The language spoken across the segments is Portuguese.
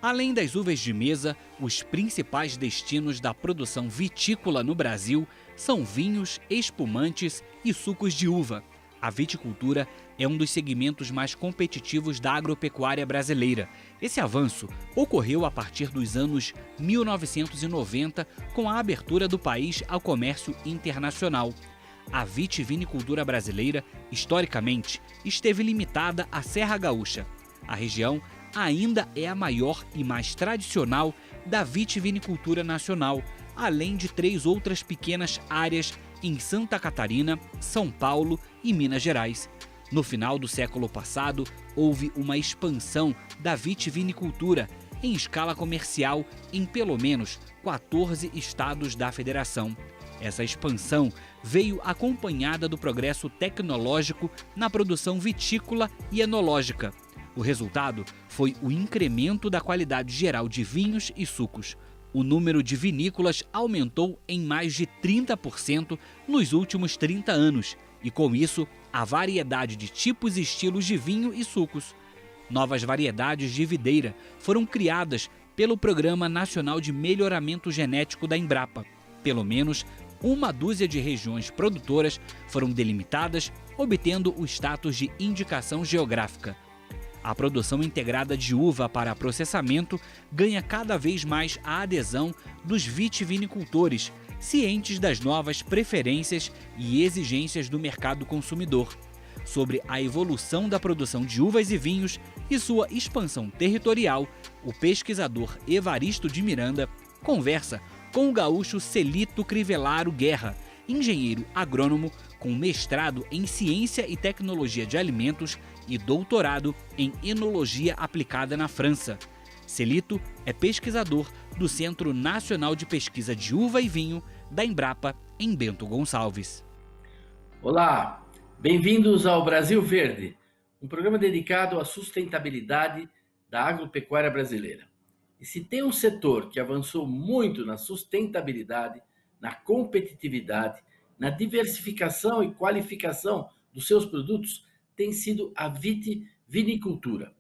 Além das uvas de mesa, os principais destinos da produção vitícola no Brasil são vinhos, espumantes e sucos de uva. A viticultura é um dos segmentos mais competitivos da agropecuária brasileira. Esse avanço ocorreu a partir dos anos 1990, com a abertura do país ao comércio internacional. A vitivinicultura brasileira, historicamente, esteve limitada à Serra Gaúcha. A região ainda é a maior e mais tradicional da vitivinicultura nacional, além de 3 outras pequenas áreas em Santa Catarina, São Paulo e Minas Gerais. No final do século passado, houve uma expansão da vitivinicultura em escala comercial em pelo menos 14 estados da federação. Essa expansão veio acompanhada do progresso tecnológico na produção vitícola e enológica. O resultado foi o incremento da qualidade geral de vinhos e sucos. O número de vinícolas aumentou em mais de 30% nos últimos 30 anos e, com isso, a variedade de tipos e estilos de vinho e sucos. Novas variedades de videira foram criadas pelo Programa Nacional de Melhoramento Genético da Embrapa. Pelo menos uma dúzia de regiões produtoras foram delimitadas, obtendo o status de indicação geográfica. A produção integrada de uva para processamento ganha cada vez mais a adesão dos vitivinicultores, cientes das novas preferências e exigências do mercado consumidor. Sobre a evolução da produção de uvas e vinhos e sua expansão territorial, o pesquisador Evaristo de Miranda conversa com o gaúcho Celito Crivellaro Guerra, engenheiro agrônomo com mestrado em Ciência e Tecnologia de Alimentos e doutorado em Enologia Aplicada na França. Celito é pesquisador do Centro Nacional de Pesquisa de Uva e Vinho da Embrapa, em Bento Gonçalves. Olá, bem-vindos ao Brasil Verde, um programa dedicado à sustentabilidade da agropecuária brasileira. E se tem um setor que avançou muito na sustentabilidade, na competitividade, na diversificação e qualificação dos seus produtos, tem sido a vitivinicultura.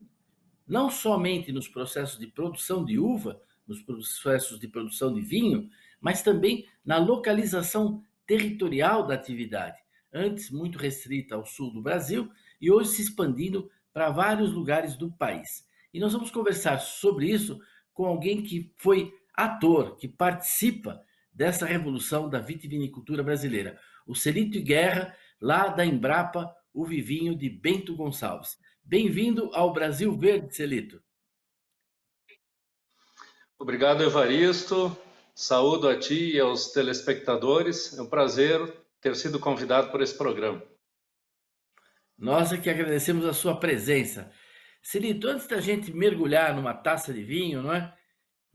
Não somente nos processos de produção de uva, nos processos de produção de vinho, mas também na localização territorial da atividade, antes muito restrita ao sul do Brasil e hoje se expandindo para vários lugares do país. E nós vamos conversar sobre isso com alguém que foi ator, que participa dessa revolução da vitivinicultura brasileira, o Celito Guerra, lá da Embrapa, o Vivinho de Bento Gonçalves. Bem-vindo ao Brasil Verde, Celito. Obrigado, Evaristo. Saúdo a ti e aos telespectadores. É um prazer ter sido convidado por esse programa. Nós é que agradecemos a sua presença. Celito, antes da gente mergulhar numa taça de vinho, não é?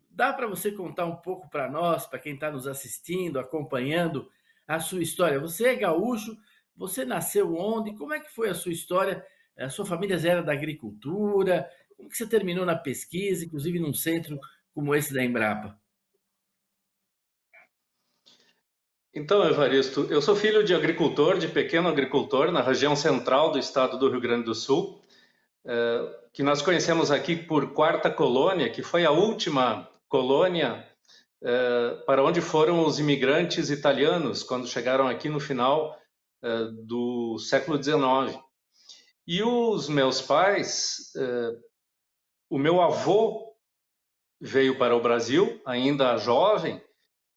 Dá para você contar um pouco para nós, para quem está nos assistindo, acompanhando, a sua história? Você é gaúcho, você nasceu onde? Como é que foi a sua história? A sua família já era da agricultura? Como que você terminou na pesquisa, inclusive num centro como esse da Embrapa? Então, Evaristo, eu sou filho de agricultor, de pequeno agricultor, na região central do estado do Rio Grande do Sul, que nós conhecemos aqui por Quarta Colônia, que foi a última colônia para onde foram os imigrantes italianos quando chegaram aqui no final do século XIX. E os meus pais, o meu avô veio para o Brasil, ainda jovem,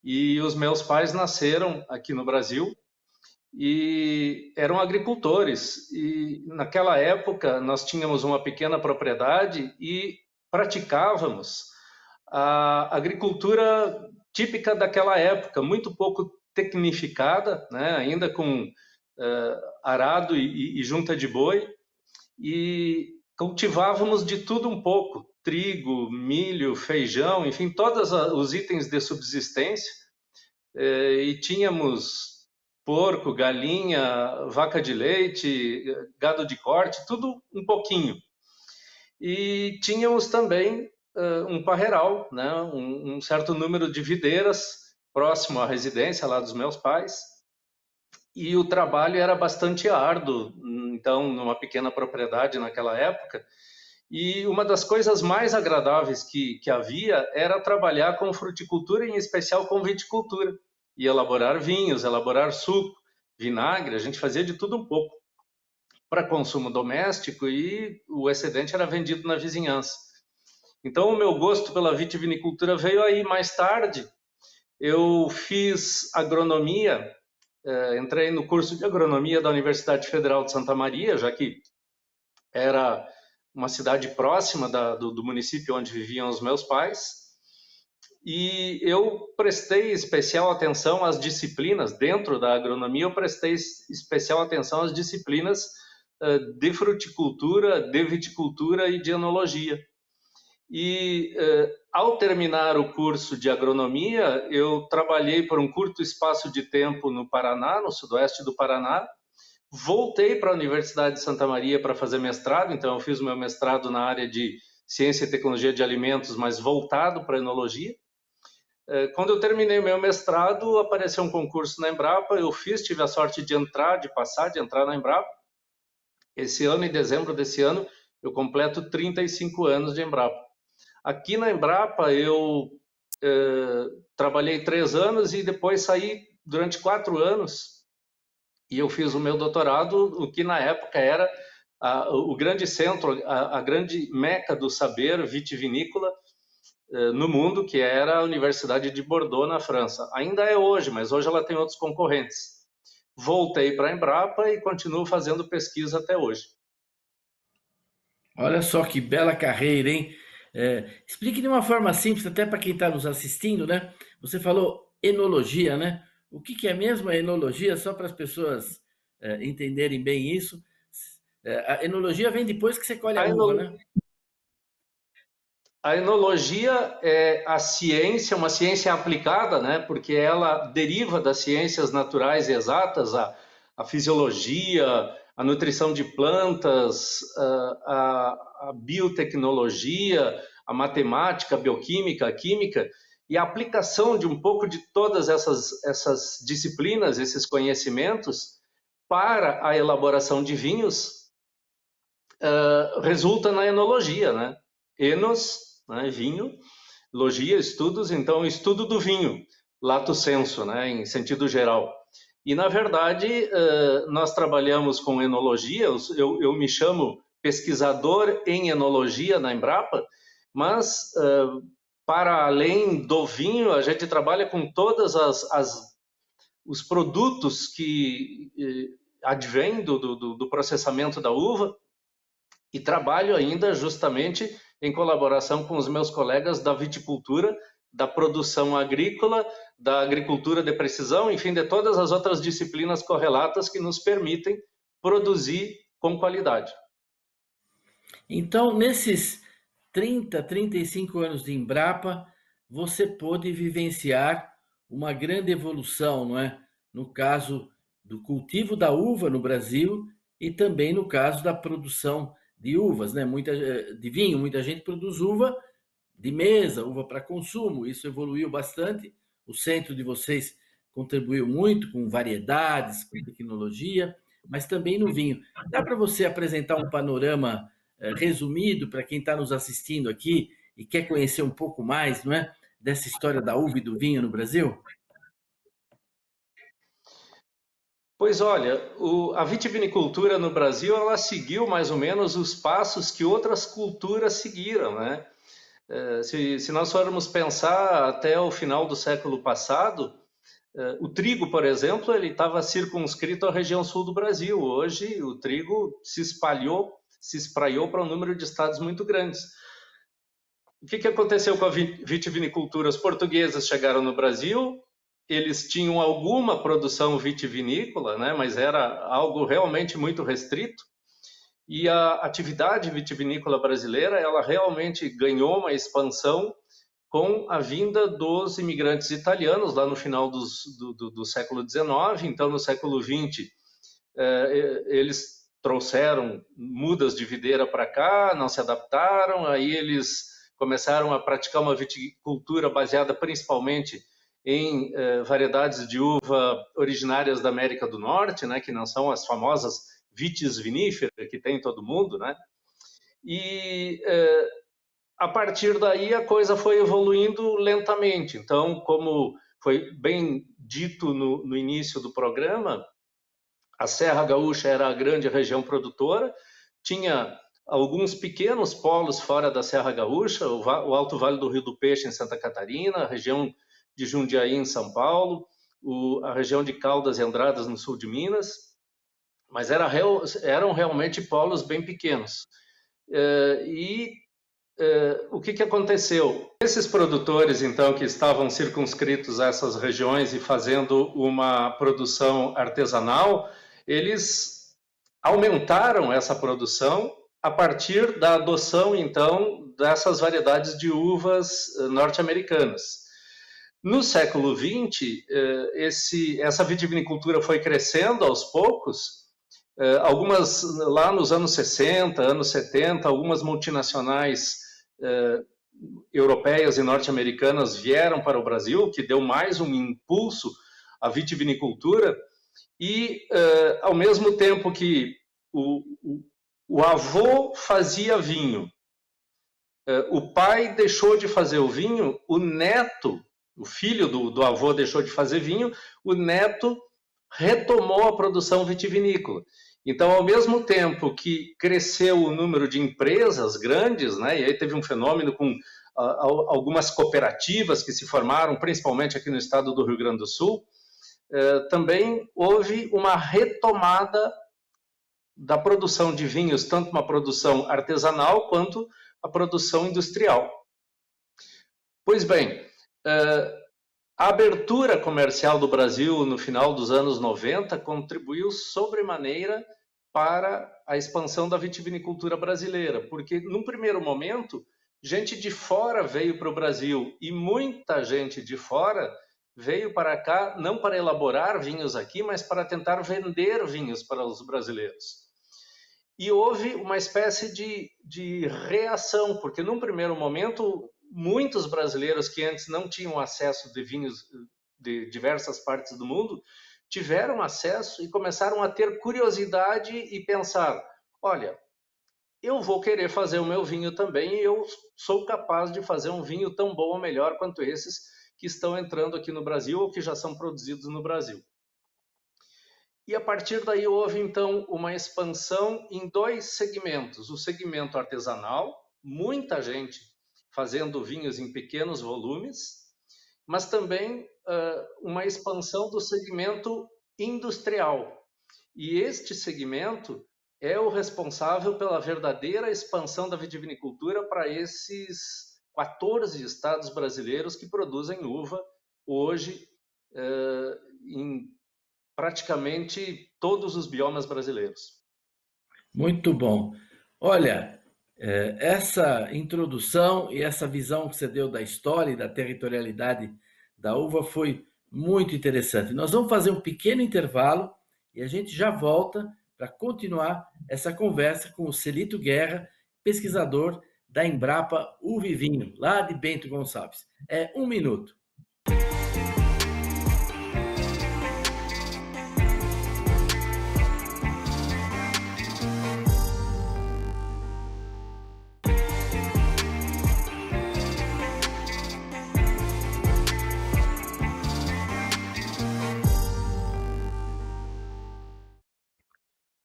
e os meus pais nasceram aqui no Brasil e eram agricultores. E naquela época nós tínhamos uma pequena propriedade e praticávamos a agricultura típica daquela época, muito pouco tecnificada, né? Ainda com arado e junta de boi, e cultivávamos de tudo um pouco, trigo, milho, feijão, enfim, todos os itens de subsistência, e tínhamos porco, galinha, vaca de leite, gado de corte, tudo um pouquinho. E tínhamos também um parreiral, né? Um certo número de videiras próximo à residência lá dos meus pais, e o trabalho era bastante árduo, então, numa pequena propriedade naquela época, E uma das coisas mais agradáveis que havia era trabalhar com fruticultura, em especial com viticultura, e elaborar vinhos, elaborar suco, vinagre, a gente fazia de tudo um pouco para consumo doméstico e o excedente era vendido na vizinhança. Então, o meu gosto pela vitivinicultura veio aí mais tarde. Eu fiz agronomia, entrei no curso de agronomia da Universidade Federal de Santa Maria, já que era uma cidade próxima do município onde viviam os meus pais. E eu prestei especial atenção às disciplinas, dentro da agronomia, eu prestei especial atenção às disciplinas de fruticultura, de viticultura e de enologia. E ao terminar o curso de agronomia, eu trabalhei por um curto espaço de tempo no Paraná, no sudoeste do Paraná. Voltei para a Universidade de Santa Maria para fazer mestrado, então eu fiz o meu mestrado na área de ciência e tecnologia de alimentos, mas voltado para a enologia. Quando eu terminei o meu mestrado, apareceu um concurso na Embrapa, eu fiz, tive a sorte de entrar, de entrar na Embrapa. Esse ano, em dezembro desse ano, eu completo 35 anos de Embrapa. Aqui na Embrapa, eu trabalhei 3 anos e depois saí durante 4 anos e eu fiz o meu doutorado, o que na época era o grande centro, a grande meca do saber vitivinícola no mundo, que era a Universidade de Bordeaux, na França. Ainda é hoje, mas hoje ela tem outros concorrentes. Voltei para a Embrapa e continuo fazendo pesquisa até hoje. Olha só que bela carreira, hein? Explique de uma forma simples, até para quem está nos assistindo, né? Você falou enologia, né? O que é mesmo a enologia? Só para as pessoas entenderem bem isso. A enologia vem depois que você colhe a uva, né? A enologia é a ciência, uma ciência aplicada, né? Porque ela deriva das ciências naturais e exatas, a fisiologia, a nutrição de plantas, a biotecnologia, a matemática, a bioquímica, a química, e a aplicação de um pouco de todas essas disciplinas, esses conhecimentos, para a elaboração de vinhos, resulta na enologia, né? Enos, né, vinho, logia, estudos, então estudo do vinho, lato sensu, né, em sentido geral. E, na verdade, nós trabalhamos com enologia, eu me chamo pesquisador em enologia na Embrapa, mas, para além do vinho, a gente trabalha com todos os produtos que advêm do processamento da uva, e trabalho ainda justamente em colaboração com os meus colegas da viticultura, da produção agrícola, da agricultura de precisão, enfim, de todas as outras disciplinas correlatas que nos permitem produzir com qualidade. Então, nesses 35 anos de Embrapa, você pôde vivenciar uma grande evolução, não é? No caso do cultivo da uva no Brasil e também no caso da produção de uvas, né? De vinho, muita gente produz uva de mesa, uva para consumo, isso evoluiu bastante. O centro de vocês contribuiu muito com variedades, com tecnologia, mas também no vinho. Dá para você apresentar um panorama resumido para quem está nos assistindo aqui e quer conhecer um pouco mais, não é, dessa história da uva e do vinho no Brasil? Pois olha, a vitivinicultura no Brasil, ela seguiu mais ou menos os passos que outras culturas seguiram, né? Se nós formos pensar até o final do século passado, o trigo, por exemplo, ele estava circunscrito à região sul do Brasil. Hoje, o trigo se espraiou para um número de estados muito grandes. O que aconteceu com a vitivinicultura? Os portugueses chegaram no Brasil, eles tinham alguma produção vitivinícola, né, mas era algo realmente muito restrito. E a atividade vitivinícola brasileira, ela realmente ganhou uma expansão com a vinda dos imigrantes italianos lá no final do século XIX. Então, no século XX, eles trouxeram mudas de videira para cá, não se adaptaram, aí eles começaram a praticar uma viticultura baseada principalmente em variedades de uva originárias da América do Norte, né, que não são as famosas vitis viníferas que tem em todo mundo, né? e a partir daí a coisa foi evoluindo lentamente. Então, como foi bem dito no início do programa, a Serra Gaúcha era a grande região produtora, tinha alguns pequenos polos fora da Serra Gaúcha, o Alto Vale do Rio do Peixe em Santa Catarina, a região de Jundiaí em São Paulo, a região de Caldas e Andradas no sul de Minas, mas eram realmente polos bem pequenos. O que aconteceu? Esses produtores, então, que estavam circunscritos a essas regiões e fazendo uma produção artesanal, eles aumentaram essa produção a partir da adoção, então, dessas variedades de uvas norte-americanas. No século XX, essa vitivinicultura foi crescendo aos poucos. Algumas, lá nos anos 60, anos 70, algumas multinacionais europeias e norte-americanas vieram para o Brasil, que deu mais um impulso à vitivinicultura, e ao mesmo tempo que o avô fazia vinho, o pai deixou de fazer o vinho, o neto, o filho do avô deixou de fazer vinho, o neto retomou a produção vitivinícola. Então, ao mesmo tempo que cresceu o número de empresas grandes, né, e aí teve um fenômeno com algumas cooperativas que se formaram, principalmente aqui no estado do Rio Grande do Sul, também houve uma retomada da produção de vinhos, tanto uma produção artesanal quanto a produção industrial. Pois bem, a abertura comercial do Brasil no final dos anos 90 contribuiu sobremaneira para a expansão da vitivinicultura brasileira, porque num primeiro momento, gente de fora veio para o Brasil e muita gente de fora veio para cá não para elaborar vinhos aqui, mas para tentar vender vinhos para os brasileiros. E houve uma espécie de reação, porque num primeiro momento, muitos brasileiros que antes não tinham acesso de vinhos de diversas partes do mundo, tiveram acesso e começaram a ter curiosidade e pensar, olha, eu vou querer fazer o meu vinho também e eu sou capaz de fazer um vinho tão bom ou melhor quanto esses que estão entrando aqui no Brasil ou que já são produzidos no Brasil. E a partir daí houve, então, uma expansão em dois segmentos. O segmento artesanal, muita gente fazendo vinhos em pequenos volumes, mas também uma expansão do segmento industrial. E este segmento é o responsável pela verdadeira expansão da vitivinicultura para esses 14 estados brasileiros que produzem uva hoje em praticamente todos os biomas brasileiros. Muito bom. Olha, essa introdução e essa visão que você deu da história e da territorialidade da uva foi muito interessante. Nós vamos fazer um pequeno intervalo e a gente já volta para continuar essa conversa com o Celito Guerra, pesquisador da Embrapa Uva e Vinho, lá de Bento Gonçalves. É 1 minuto.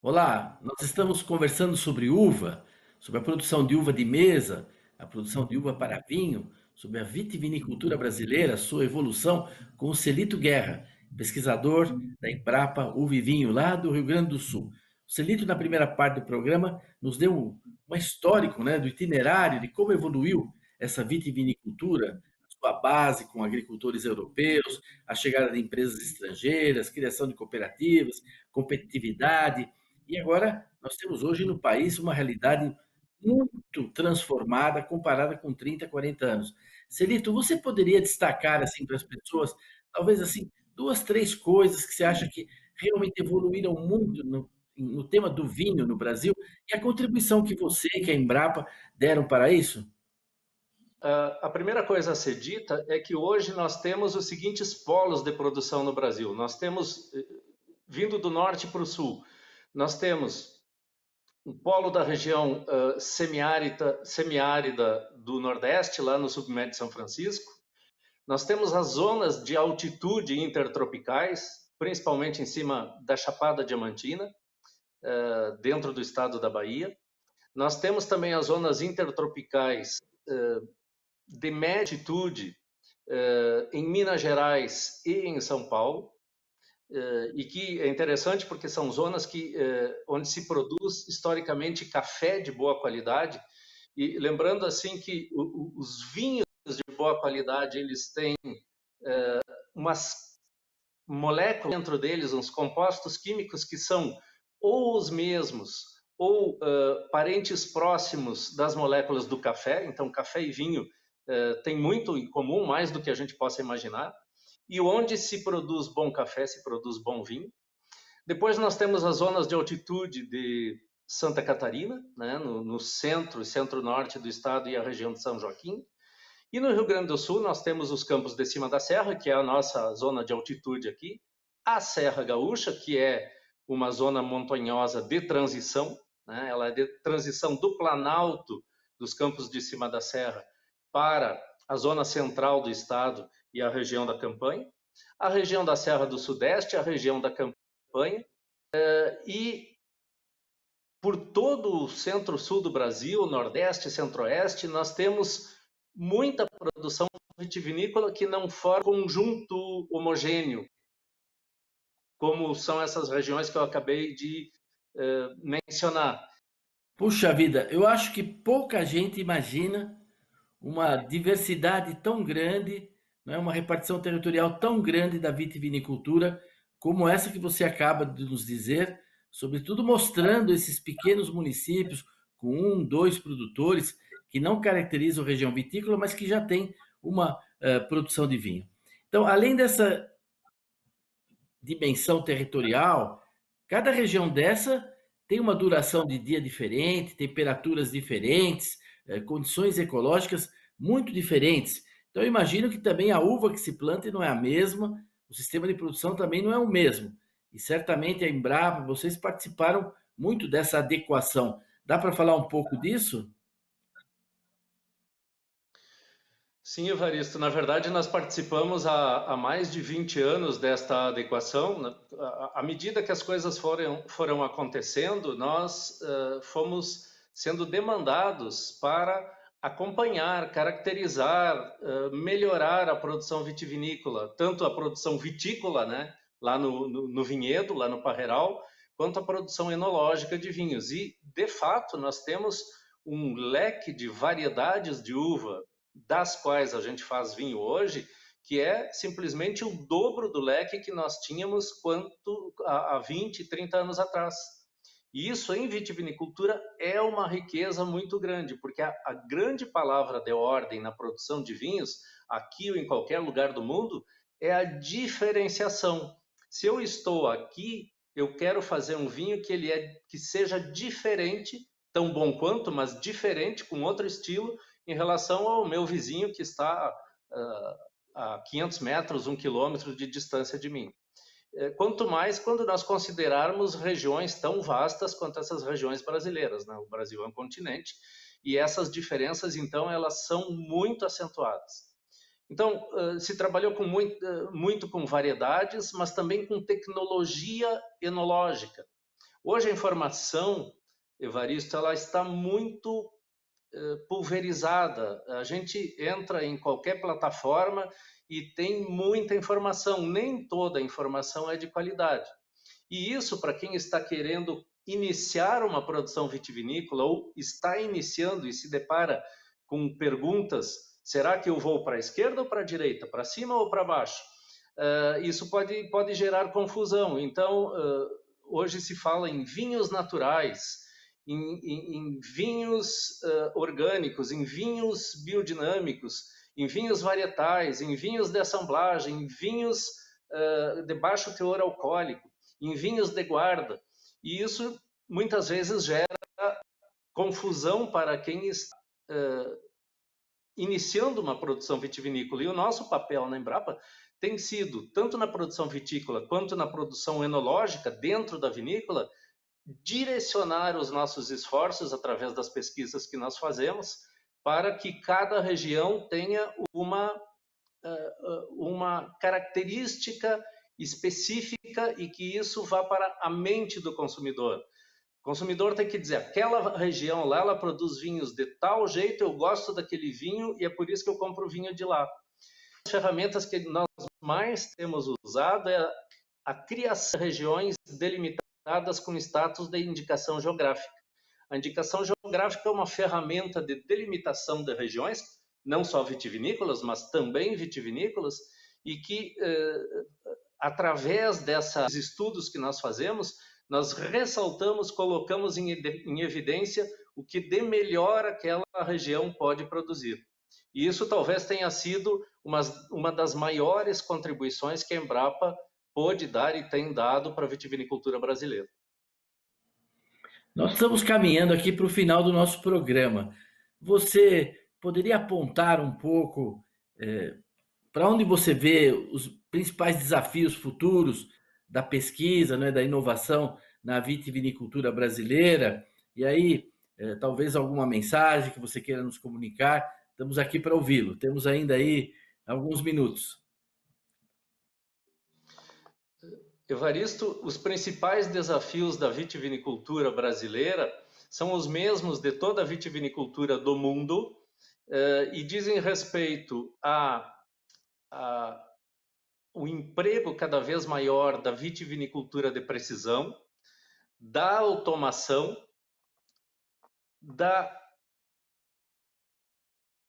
Olá, nós estamos conversando sobre uva, sobre a produção de uva de mesa, a produção de uva para vinho, sobre a vitivinicultura brasileira, sua evolução, com o Celito Guerra, pesquisador da Embrapa Uva e Vinho, lá do Rio Grande do Sul. O Celito, na primeira parte do programa, nos deu um histórico, né, do itinerário, de como evoluiu essa vitivinicultura, sua base com agricultores europeus, a chegada de empresas estrangeiras, criação de cooperativas, competitividade. E agora nós temos hoje no país uma realidade muito transformada comparada com 30, 40 anos. Celito, você poderia destacar assim para as pessoas, talvez assim, 2, 3 coisas que você acha que realmente evoluíram muito no tema do vinho no Brasil e a contribuição que você, que a Embrapa, deram para isso? A primeira coisa a ser dita é que hoje nós temos os seguintes polos de produção no Brasil. Nós temos, vindo do norte para o sul, nós temos um polo da região semiárida do Nordeste, lá no submédio de São Francisco. Nós temos as zonas de altitude intertropicais, principalmente em cima da Chapada Diamantina, dentro do estado da Bahia. Nós temos também as zonas intertropicais de média altitude em Minas Gerais e em São Paulo, e que é interessante porque são zonas onde se produz historicamente café de boa qualidade. E lembrando assim que os vinhos de boa qualidade, eles têm umas moléculas dentro deles, uns compostos químicos que são ou os mesmos ou parentes próximos das moléculas do café. Então, café e vinho têm muito em comum, mais do que a gente possa imaginar. E onde se produz bom café, se produz bom vinho. Depois nós temos as zonas de altitude de Santa Catarina, né, no centro e centro-norte do estado e a região de São Joaquim. E no Rio Grande do Sul nós temos os Campos de Cima da Serra, que é a nossa zona de altitude aqui, a Serra Gaúcha, que é uma zona montanhosa de transição, né, ela é de transição do Planalto dos Campos de Cima da Serra para a zona central do estado e a região da Campanha, a região da Serra do Sudeste, a região da Campanha, e por todo o centro-sul do Brasil, nordeste e centro-oeste, nós temos muita produção vitivinícola que não forma conjunto homogêneo, como são essas regiões que eu acabei de mencionar. Puxa vida, eu acho que pouca gente imagina uma diversidade tão grande, né, uma repartição territorial tão grande da vitivinicultura como essa que você acaba de nos dizer, sobretudo mostrando esses pequenos municípios com um, dois produtores que não caracterizam a região vitícola, mas que já tem uma produção de vinho. Então, além dessa dimensão territorial, cada região dessa tem uma duração de dia diferente, temperaturas diferentes, condições ecológicas muito diferentes. Então, eu imagino que também a uva que se planta não é a mesma, o sistema de produção também não é o mesmo. E certamente a Embrapa, vocês participaram muito dessa adequação. Dá para falar um pouco disso? Sim, Evaristo. Na verdade, nós participamos há mais de 20 anos desta adequação. À medida que as coisas foram acontecendo, nós fomos sendo demandados para acompanhar, caracterizar, melhorar a produção vitivinícola, tanto a produção vitícola, né, lá no vinhedo, lá no parreiral, quanto a produção enológica de vinhos. E, de fato, nós temos um leque de variedades de uva, das quais a gente faz vinho hoje, que é simplesmente o dobro do leque que nós tínhamos quanto há 20, 30 anos atrás. E isso em vitivinicultura é uma riqueza muito grande, porque a grande palavra de ordem na produção de vinhos, aqui ou em qualquer lugar do mundo, é a diferenciação. Se eu estou aqui, eu quero fazer um vinho que seja diferente, tão bom quanto, mas diferente, com outro estilo, em relação ao meu vizinho que está a 500 metros, 1 quilômetro de distância de mim. Quanto mais quando nós considerarmos regiões tão vastas quanto essas regiões brasileiras, né? O Brasil é um continente e essas diferenças, então, elas são muito acentuadas. Então, se trabalhou muito com variedades, mas também com tecnologia enológica. Hoje a informação, Evaristo, ela está muito pulverizada. A gente entra em qualquer plataforma e tem muita informação, nem toda a informação é de qualidade. E isso, para quem está querendo iniciar uma produção vitivinícola ou está iniciando e se depara com perguntas: será que eu vou para a esquerda ou para a direita, para cima ou para baixo? Isso pode gerar confusão. Então, hoje se fala em vinhos naturais, em vinhos orgânicos, em vinhos biodinâmicos, em vinhos varietais, em vinhos de assemblagem, em vinhos de baixo teor alcoólico, em vinhos de guarda. E isso muitas vezes gera confusão para quem está iniciando uma produção vitivinícola. E o nosso papel na Embrapa tem sido, tanto na produção vitícola quanto na produção enológica dentro da vinícola, direcionar os nossos esforços através das pesquisas que nós fazemos para que cada região tenha uma característica específica e que isso vá para a mente do consumidor. O consumidor tem que dizer, aquela região lá, ela produz vinhos de tal jeito, eu gosto daquele vinho e é por isso que eu compro o vinho de lá. As ferramentas que nós mais temos usado é a criação de regiões delimitadas com status de indicação geográfica. A indicação geográfica é uma ferramenta de delimitação de regiões, não só vitivinícolas, mas também vitivinícolas, e que, através desses estudos que nós fazemos, nós ressaltamos, colocamos em evidência o que de melhor aquela região pode produzir. E isso talvez tenha sido uma das maiores contribuições que a Embrapa pôde dar e tem dado para a vitivinicultura brasileira. Nós estamos caminhando aqui para o final do nosso programa. Você poderia apontar um pouco para onde você vê os principais desafios futuros da pesquisa, né, da inovação na vitivinicultura brasileira? E aí, talvez alguma mensagem que você queira nos comunicar. Estamos aqui para ouvi-lo. Temos ainda aí alguns minutos. Evaristo, os principais desafios da vitivinicultura brasileira são os mesmos de toda a vitivinicultura do mundo e dizem respeito o emprego cada vez maior da vitivinicultura de precisão, da automação, da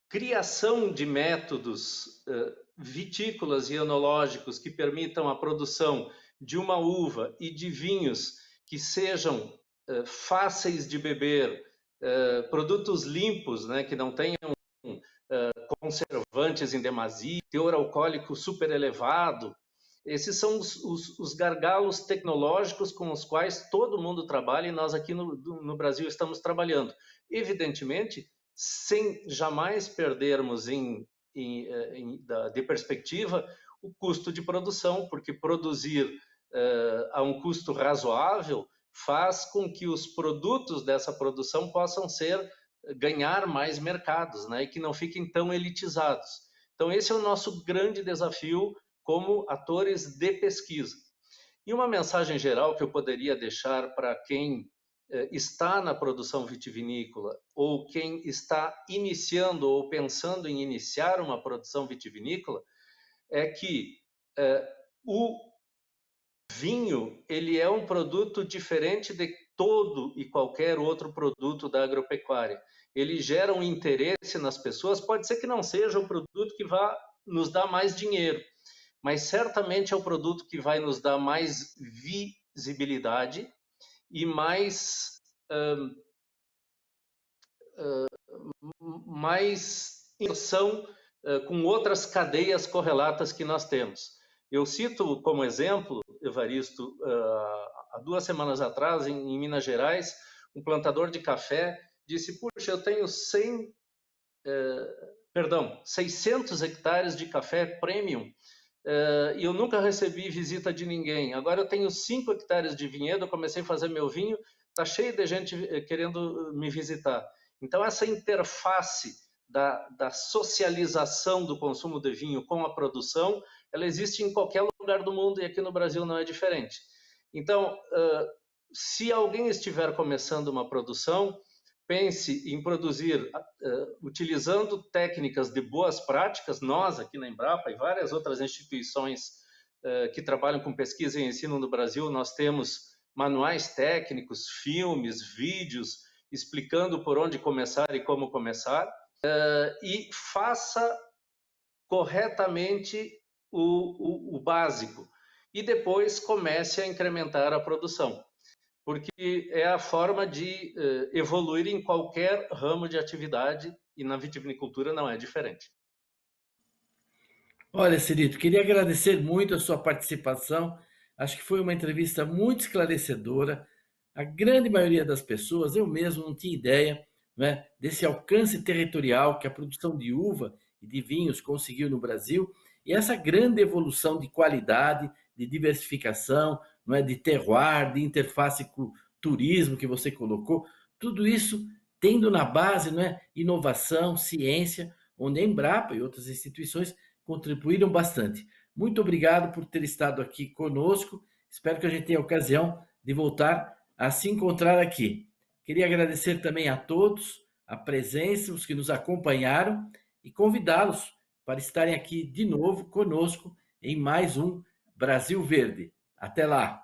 criação de métodos vitícolas e enológicos que permitam a produção de uma uva e de vinhos que sejam fáceis de beber, produtos limpos, né, que não tenham conservantes em demasia, teor alcoólico super elevado. Esses são os gargalos tecnológicos com os quais todo mundo trabalha e nós aqui no Brasil estamos trabalhando. Evidentemente, sem jamais perdermos de perspectiva o custo de produção, porque produzir a um custo razoável faz com que os produtos dessa produção possam ganhar mais mercados, né, e que não fiquem tão elitizados. Então, esse é o nosso grande desafio como atores de pesquisa. E uma mensagem geral que eu poderia deixar para quem está na produção vitivinícola ou quem está iniciando ou pensando em iniciar uma produção vitivinícola é que o vinho ele é um produto diferente de todo e qualquer outro produto da agropecuária. Ele gera um interesse nas pessoas, pode ser que não seja o produto que vá nos dar mais dinheiro, mas certamente é o produto que vai nos dar mais visibilidade e mais inserção com outras cadeias correlatas que nós temos. Eu cito como exemplo, Evaristo, há 2 semanas atrás, em Minas Gerais, um plantador de café disse, puxa, eu tenho 600 hectares de café premium e eu nunca recebi visita de ninguém. Agora eu tenho 5 hectares de vinhedo, eu comecei a fazer meu vinho, está cheio de gente querendo me visitar. Então, essa interface da socialização do consumo de vinho com a produção, ela existe em qualquer lugar do mundo e aqui no Brasil não é diferente. Então, se alguém estiver começando uma produção, pense em produzir utilizando técnicas de boas práticas. Nós, aqui na Embrapa e várias outras instituições que trabalham com pesquisa e ensino no Brasil, nós temos manuais técnicos, filmes, vídeos, explicando por onde começar e como começar, e faça corretamente o básico, e depois comece a incrementar a produção, porque é a forma de evoluir em qualquer ramo de atividade, e na vitivinicultura não é diferente. Olha, Cirito, queria agradecer muito a sua participação. Acho que foi uma entrevista muito esclarecedora. A grande maioria das pessoas, eu mesmo não tinha ideia, né, desse alcance territorial que a produção de uva e de vinhos conseguiu no Brasil, e essa grande evolução de qualidade, de diversificação, não é, de terroir, de interface turismo que você colocou, tudo isso tendo na base, não é, inovação, ciência, onde a Embrapa e outras instituições contribuíram bastante. Muito obrigado por ter estado aqui conosco. Espero que a gente tenha ocasião de voltar a se encontrar aqui. Queria agradecer também a todos a presença, os que nos acompanharam, e convidá-los para estarem aqui de novo conosco em mais um Brasil Verde. Até lá!